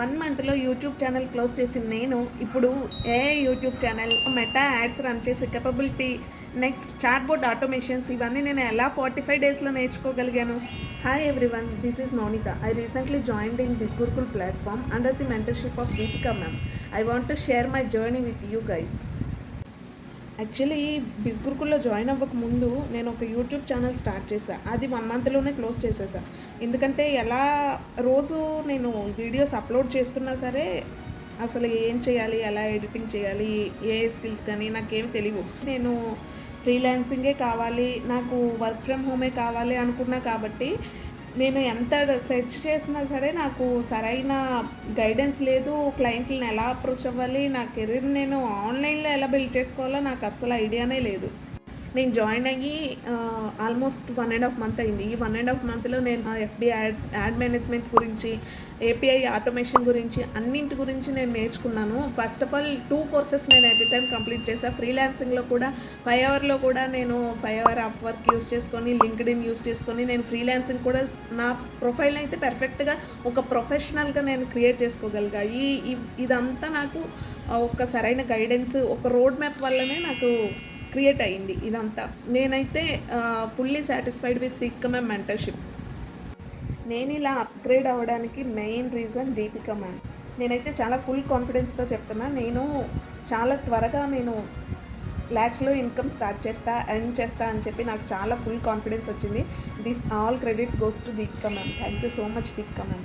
1 మంత్లో YouTube channel close చేసిన నేను ఇప్పుడు YouTube channel, Meta ads run చేసే capability, next chat board automations ఇవన్నీ నేను ఎలా 45 డేస్లో నేర్చుకోగలిగాను. Hi everyone, this is Mounika. I recently joined in this Gurukul platform under the mentorship of Deepika ma'am. I want to share my journey with you guys. Actually బిస్గురుకుల్లో join అవ్వక ముందు నేను ఒక యూట్యూబ్ ఛానల్ స్టార్ట్ చేశాను. అది 1 మంత్లోనే క్లోజ్ చేసేసాను. ఎందుకంటే ఎలా రోజు నేను వీడియోస్ అప్లోడ్ చేస్తున్నా సరే అసలు ఏం చేయాలి, ఎలా ఎడిటింగ్ చేయాలి, ఏ స్కిల్స్ కానీ నాకేం తెలియవు. నేను ఫ్రీలాన్సింగే కావాలి, నాకు వర్క్ ఫ్రమ్ హోమే కావాలి అనుకున్నా. కాబట్టి నేను ఎంత సెర్చ్ చేసినా సరే నాకు సరైన గైడెన్స్ లేదు. క్లయింట్లను ఎలా అప్రోచ్ అవ్వాలి, నా కెరీర్ నేను ఆన్లైన్లో ఎలా బిల్డ్ చేసుకోవాలో నాకు అస్సలు ఐడియానే లేదు. నేను జాయిన్ అయ్యి ఆల్మోస్ట్ 1.5 మంత్ అయింది. ఈ 1.5 మంత్లో నేను ఎఫ్బి యాడ్ మేనేజ్మెంట్ గురించి, ఏపీఐ ఆటోమేషన్ గురించి, అన్నింటి గురించి నేను నేర్చుకున్నాను. ఫస్ట్ ఆఫ్ ఆల్ 2 కోర్సెస్ నేను ఎట్ ఎ టైం కంప్లీట్ చేశాను. ఫ్రీలాన్సింగ్లో కూడా ఫైవర్లో కూడా నేను ఫైవర్ అప్వర్క్ యూస్ చేసుకొని, లింక్డ్ఇన్ యూస్ చేసుకొని నేను ఫ్రీలాన్సింగ్ కూడా నా ప్రొఫైల్ని అయితే పర్ఫెక్ట్గా ఒక ప్రొఫెషనల్గా నేను క్రియేట్ చేసుకోగలిగా. ఇదంతా నాకు ఒక సరైన గైడెన్స్, ఒక రోడ్ మ్యాప్ వల్లనే నాకు క్రియేట్ అయ్యింది ఇదంతా. నేనైతే fully satisfied with Deepika ma'am mentorship. నేను ఇలా అప్గ్రేడ్ అవ్వడానికి మెయిన్ రీజన్ దీపికా మ్యామ్. నేనైతే చాలా ఫుల్ కాన్ఫిడెన్స్తో చెప్తున్నా. నేను చాలా త్వరగా నేను ల్యాక్స్లో ఇన్కమ్ స్టార్ట్ చేస్తా, ఎర్న్ చేస్తా అని చెప్పి నాకు చాలా ఫుల్ కాన్ఫిడెన్స్ వచ్చింది. This all credits goes to Deepika ma'am. Thank you so much Deepika ma'am.